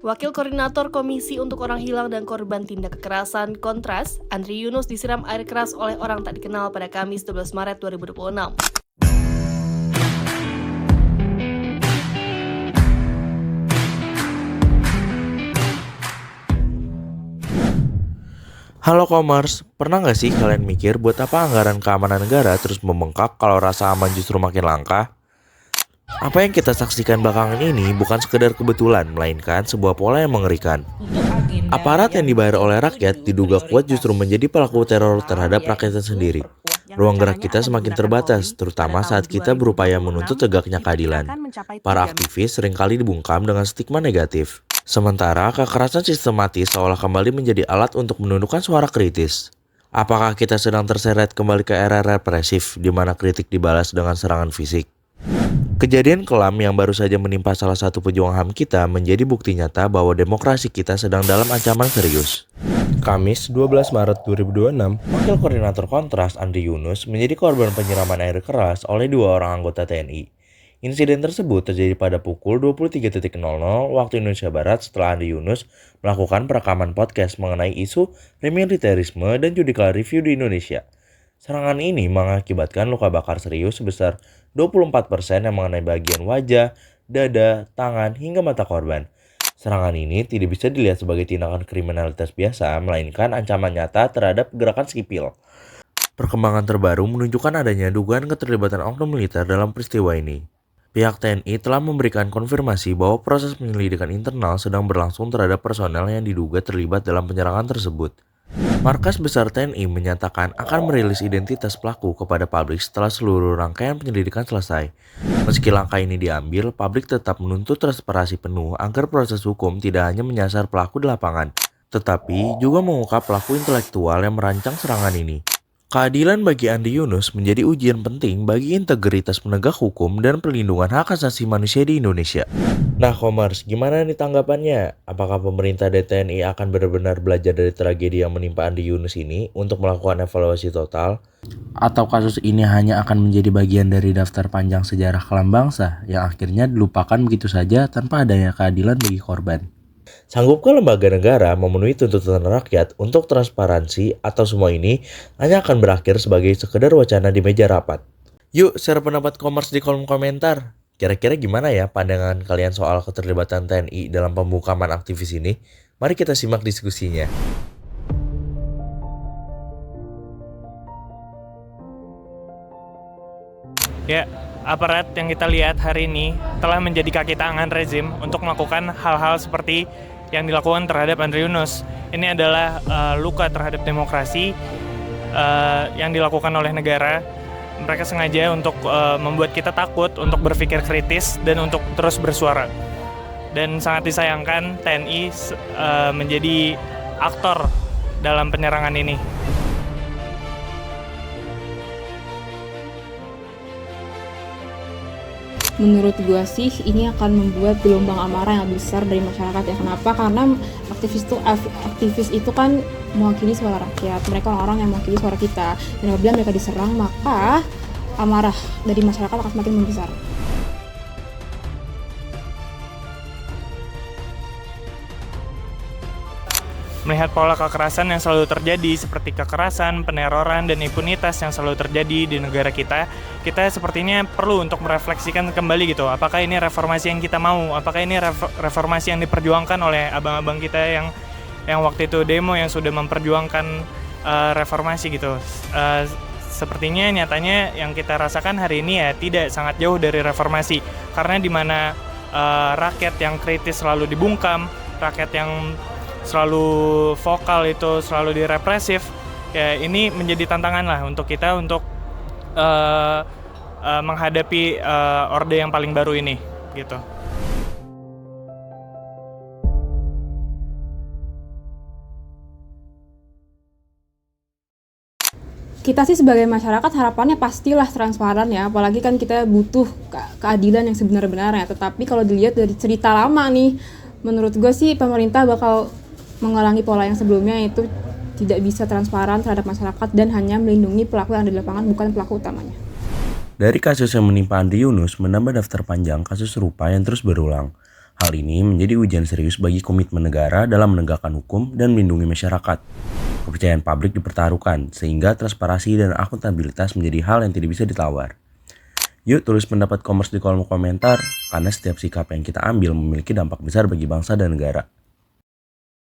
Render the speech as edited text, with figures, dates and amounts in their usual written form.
Wakil Koordinator Komisi untuk Orang Hilang dan Korban Tindak Kekerasan Kontras, Andri Yunus disiram air keras oleh orang tak dikenal pada Kamis 12 Maret 2026. Halo Komers, pernah nggak sih kalian mikir buat apa anggaran keamanan negara terus membengkak kalau rasa aman justru makin langka? Apa yang kita saksikan belakangan ini bukan sekedar kebetulan, melainkan sebuah pola yang mengerikan. Aparat yang dibayar oleh rakyat diduga kuat justru menjadi pelaku teror terhadap rakyatnya sendiri. Ruang gerak kita semakin terbatas, terutama saat kita berupaya menuntut tegaknya keadilan. Para aktivis seringkali dibungkam dengan stigma negatif. Sementara kekerasan sistematis seolah kembali menjadi alat untuk menundukkan suara kritis. Apakah kita sedang terseret kembali ke era represif di mana kritik dibalas dengan serangan fisik? Kejadian kelam yang baru saja menimpa salah satu pejuang HAM kita menjadi bukti nyata bahwa demokrasi kita sedang dalam ancaman serius. Kamis 12 Maret 2026, Wakil Koordinator Kontras Andri Yunus menjadi korban penyiraman air keras oleh 2 orang anggota TNI. Insiden tersebut terjadi pada pukul 23.00 waktu Indonesia Barat setelah Andri Yunus melakukan perekaman podcast mengenai isu remilitarisme dan judicial review di Indonesia. Serangan ini mengakibatkan luka bakar serius sebesar 24% yang mengenai bagian wajah, dada, tangan, hingga mata korban. Serangan ini tidak bisa dilihat sebagai tindakan kriminalitas biasa, melainkan ancaman nyata terhadap gerakan sipil. Perkembangan terbaru menunjukkan adanya dugaan keterlibatan oknum militer dalam peristiwa ini. Pihak TNI telah memberikan konfirmasi bahwa proses penyelidikan internal sedang berlangsung terhadap personel yang diduga terlibat dalam penyerangan tersebut. Markas Besar TNI menyatakan akan merilis identitas pelaku kepada publik setelah seluruh rangkaian penyelidikan selesai. Meski langkah ini diambil, publik tetap menuntut transparansi penuh agar proses hukum tidak hanya menyasar pelaku di lapangan, tetapi juga mengungkap pelaku intelektual yang merancang serangan ini. Keadilan bagi Andri Yunus menjadi ujian penting bagi integritas penegak hukum dan perlindungan hak asasi manusia di Indonesia. Nah, Komers, gimana nih tanggapannya? Apakah pemerintah dan TNI akan benar-benar belajar dari tragedi yang menimpa Andri Yunus ini untuk melakukan evaluasi total? Atau kasus ini hanya akan menjadi bagian dari daftar panjang sejarah kelam bangsa yang akhirnya dilupakan begitu saja tanpa adanya keadilan bagi korban? Sanggupkah lembaga negara memenuhi tuntutan rakyat untuk transparansi atau semua ini hanya akan berakhir sebagai sekedar wacana di meja rapat? Yuk share pendapat Komers di kolom komentar. Kira-kira gimana ya pandangan kalian soal keterlibatan TNI dalam pembungkaman aktivis ini? Mari kita simak diskusinya. Ya, aparat yang kita lihat hari ini telah menjadi kaki tangan rezim untuk melakukan hal-hal seperti yang dilakukan terhadap Andri Yunus. Ini adalah luka terhadap demokrasi yang dilakukan oleh negara. Mereka sengaja untuk membuat kita takut untuk berpikir kritis dan untuk terus bersuara. Dan sangat disayangkan TNI menjadi aktor dalam penyerangan ini. Menurut gue sih ini akan membuat gelombang amarah yang besar dari masyarakat ya. Kenapa? Karena aktivis itu kan mewakili suara rakyat. Mereka orang-orang yang mewakili suara kita. Dan apabila mereka diserang, maka amarah dari masyarakat akan semakin membesar. Melihat pola kekerasan yang selalu terjadi seperti kekerasan, peneroran, dan impunitas yang selalu terjadi di negara kita sepertinya perlu untuk merefleksikan kembali gitu. Apakah ini reformasi yang kita mau? Apakah ini reformasi yang diperjuangkan oleh abang-abang kita yang waktu itu demo yang sudah memperjuangkan reformasi gitu. Sepertinya nyatanya yang kita rasakan hari ini ya tidak sangat jauh dari reformasi. Karena di mana rakyat yang kritis selalu dibungkam, rakyat yang selalu vokal itu selalu direpresif, ya ini menjadi tantangan lah untuk kita untuk menghadapi orde yang paling baru ini gitu. Kita sih sebagai masyarakat harapannya pastilah transparan ya, apalagi kan kita butuh keadilan yang sebenar-benarnya. Tetapi kalau dilihat dari cerita lama nih, menurut gue sih pemerintah bakal mengulangi pola yang sebelumnya, yaitu tidak bisa transparan terhadap masyarakat dan hanya melindungi pelaku yang ada di lapangan, bukan pelaku utamanya. Dari kasus yang menimpa Andri Yunus menambah daftar panjang kasus serupa yang terus berulang. Hal ini menjadi ujian serius bagi komitmen negara dalam menegakkan hukum dan melindungi masyarakat. Kepercayaan publik dipertaruhkan, sehingga transparansi dan akuntabilitas menjadi hal yang tidak bisa ditawar. Yuk tulis pendapat Komers di kolom komentar, karena setiap sikap yang kita ambil memiliki dampak besar bagi bangsa dan negara.